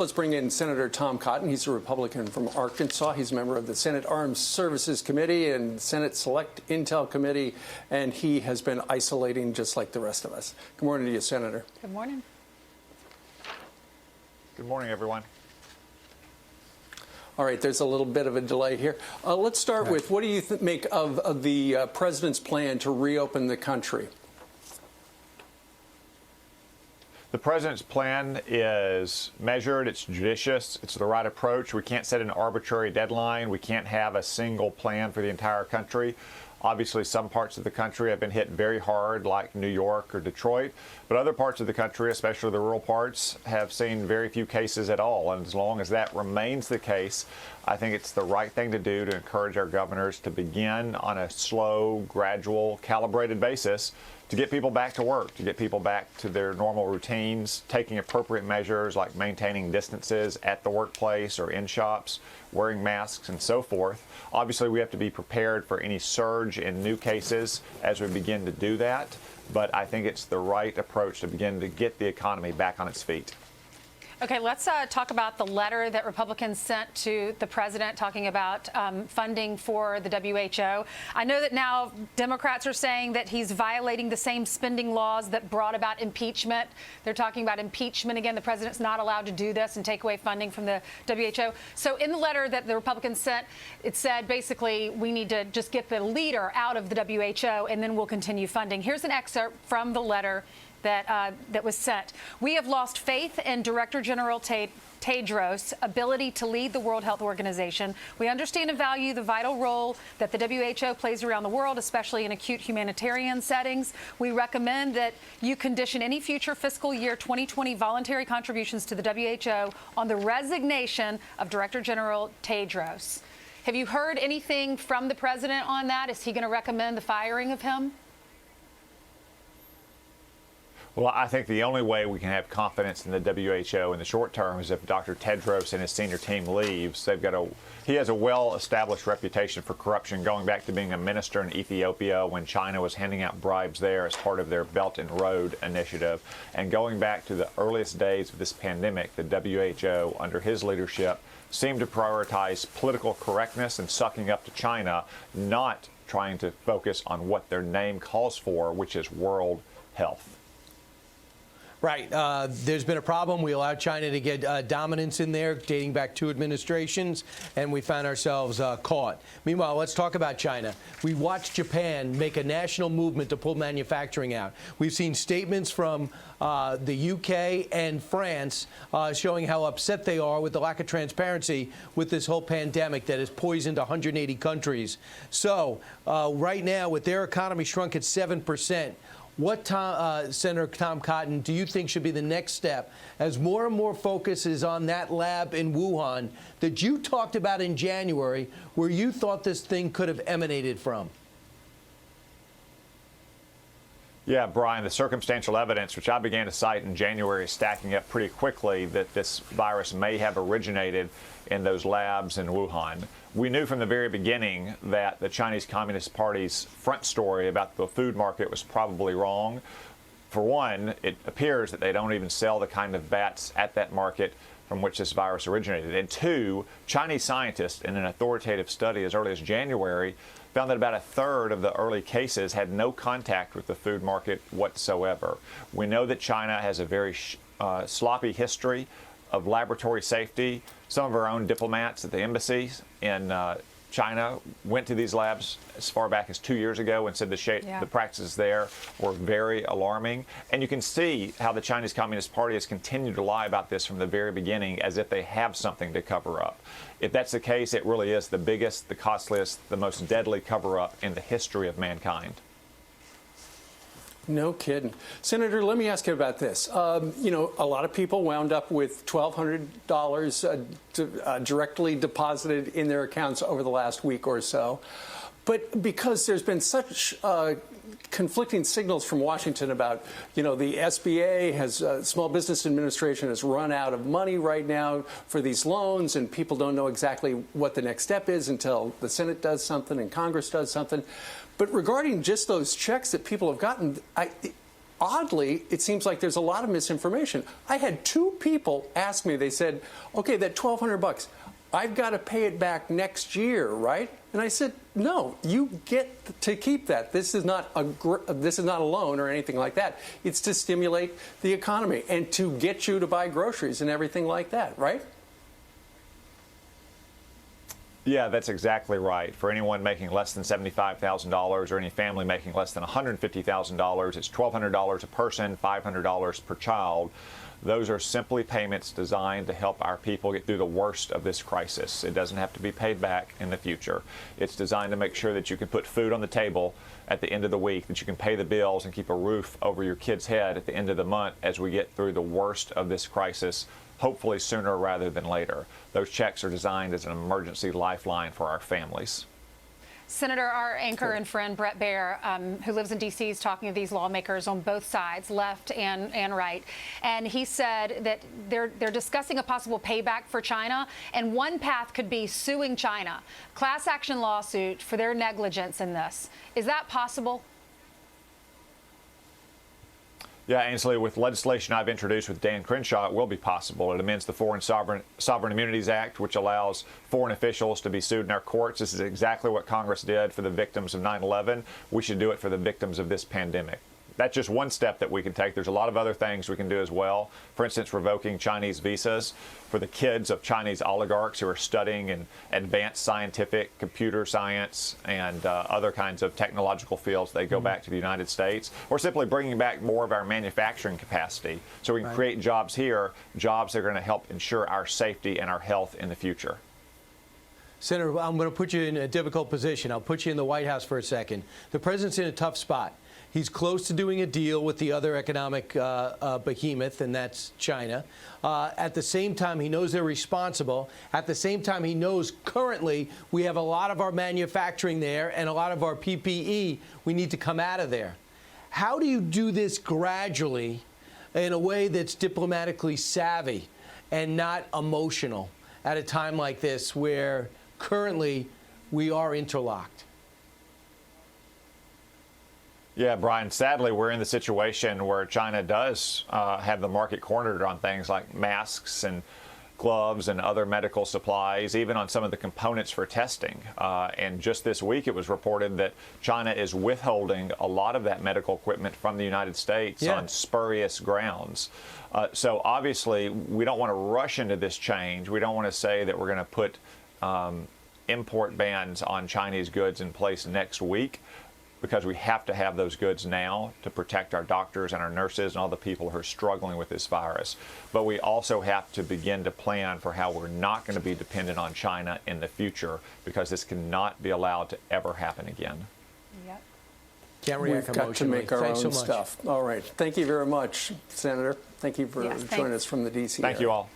Let's bring in Senator Tom Cotton. He's a Republican from Arkansas. He's a member of the Senate Armed Services Committee and Senate Select Intel Committee, and he has been isolating just like the rest of us. Good morning to you, Senator. Good morning. Good morning, everyone. All right, there's a little bit of a delay here. Let's start with, what do you make of the president's plan to reopen the country? The president's plan is measured, it's judicious, it's the right approach. We can't set an arbitrary deadline. We can't have a single plan for the entire country. Obviously, some parts of the country have been hit very hard, like New York or Detroit, but other parts of the country, especially the rural parts, have seen very few cases at all. And as long as that remains the case, I think it's the right thing to do to encourage our governors to begin on a slow, gradual, calibrated basis to get people back to work, to get people back to their normal routines, taking appropriate measures like maintaining distances at the workplace or in shops, wearing masks, and so forth. Obviously, we have to be prepared for any surge in new cases as we begin to do that, but I think it's the right approach to begin to get the economy back on its feet. Okay, let's talk about the letter that Republicans sent to the president talking about funding for the WHO. I know that now Democrats are saying that he's violating the same spending laws that brought about impeachment. They're talking about impeachment again. The president's not allowed to do this and take away funding from the WHO. So in the letter that the Republicans sent, it said basically we need to just get the leader out of the WHO and then we'll continue funding. Here's an excerpt from the letter that was sent. We have lost faith in Director General Tedros' ability to lead the World Health Organization. We understand and value the vital role that the WHO plays around the world, especially in acute humanitarian settings. We recommend that you condition any future fiscal year 2020 voluntary contributions to the WHO on the resignation of Director General Tedros. Have you heard anything from the president on that? Is he going to recommend the firing of him? Well, I think the only way we can have confidence in the WHO in the short term is if Dr. Tedros and his senior team leaves. He has a well-established reputation for corruption, going back to being a minister in Ethiopia when China was handing out bribes there as part of their Belt and Road initiative, and going back to the earliest days of this pandemic, the WHO under his leadership seemed to prioritize political correctness and sucking up to China, not trying to focus on what their name calls for, which is world health. Right. There's been a problem. We allowed China to get dominance in there dating back 2 administrations, and we found ourselves caught. Meanwhile, let's talk about China. We watched Japan make a national movement to pull manufacturing out. We've seen statements from the UK and France showing how upset they are with the lack of transparency with this whole pandemic that has poisoned 180 countries. So right now, with their economy shrunk at 7%, what, Senator Tom Cotton, do you think should be the next step as more and more focus is on that lab in Wuhan that you talked about in January, where you thought this thing could have emanated from? Yeah, Brian, the circumstantial evidence, which I began to cite in January, is stacking up pretty quickly that this virus may have originated in those labs in Wuhan. We knew from the very beginning that the Chinese Communist Party's front story about the food market was probably wrong. For one, it appears that they don't even sell the kind of bats at that market from which this virus originated. And two, Chinese scientists in an authoritative study as early as January found that about 1/3 of the early cases had no contact with the food market whatsoever. We know that China has a very sloppy history of laboratory safety. Some of our own diplomats at the embassies in China went to these labs as far back as 2 years ago and said the practices there were very alarming. And you can see how the Chinese Communist Party has continued to lie about this from the very beginning as if they have something to cover up. If that's the case, it really is the biggest, the costliest, the most deadly cover-up in the history of mankind. No kidding. Senator, let me ask you about this. You know, a lot of people wound up with $1,200 directly deposited in their accounts over the last week or so. But because there's been such conflicting signals from Washington about, you know, the SBA has, Small Business Administration has run out of money right now for these loans, and people don't know exactly what the next step is until the Senate does something and Congress does something. But regarding just those checks that people have gotten, oddly, it seems like there's a lot of misinformation. I had 2 people ask me, they said, okay, that $1,200, I've got to pay it back next year, right? And I said, no, you get to keep that. This is not a loan or anything like that. It's to stimulate the economy and to get you to buy groceries and everything like that, right? Yeah, that's exactly right. For anyone making less than $75,000 or any family making less than $150,000, it's $1,200 a person, $500 per child. Those are simply payments designed to help our people get through the worst of this crisis. It doesn't have to be paid back in the future. It's designed to make sure that you can put food on the table at the end of the week, that you can pay the bills and keep a roof over your kid's head at the end of the month as we get through the worst of this crisis, hopefully sooner rather than later. Those checks are designed as an emergency lifeline for our families. Senator, our anchor and friend Brett Baer, who lives in D.C., is talking to these lawmakers on both sides, left and right. And he said that they're discussing a possible payback for China. And one path could be suing China, class action lawsuit for their negligence in this. Is that possible? Yeah, Ainsley, with legislation I've introduced with Dan Crenshaw, it will be possible. It amends the Foreign Sovereign Immunities Act, which allows foreign officials to be sued in our courts. This is exactly what Congress did for the victims of 9/11. We should do it for the victims of this pandemic. That's just one step that we can take. There's a lot of other things we can do as well. For instance, revoking Chinese visas for the kids of Chinese oligarchs who are studying in advanced scientific, computer science, and other kinds of technological fields. They go back to the United States. Or simply bringing back more of our manufacturing capacity so we can create jobs here, jobs that are going to help ensure our safety and our health in the future. Senator, I'm going to put you in a difficult position. I'll put you in the White House for a second. The president's in a tough spot. He's close to doing a deal with the other economic behemoth, and that's China. At the same time, he knows they're responsible. At the same time, he knows currently we have a lot of our manufacturing there and a lot of our PPE we need to come out of there. How do you do this gradually in a way that's diplomatically savvy and not emotional at a time like this where currently we are interlocked? Yeah, Brian, sadly, we're in the situation where China does have the market cornered on things like masks and gloves and other medical supplies, even on some of the components for testing. And just this week, it was reported that China is withholding a lot of that medical equipment from the United States on spurious grounds. So obviously, we don't want to rush into this change. We don't want to say that we're going to put import bans on Chinese goods in place next week, because we have to have those goods now to protect our doctors and our nurses and all the people who are struggling with this virus. But we also have to begin to plan for how we're not going to be dependent on China in the future, because this cannot be allowed to ever happen again. Yep. Can't react We've got to emotionally. make our Thanks own so much. stuff. All right. Thank you very much, Senator. Thank you for joining us from the D.C. Thank area. you all.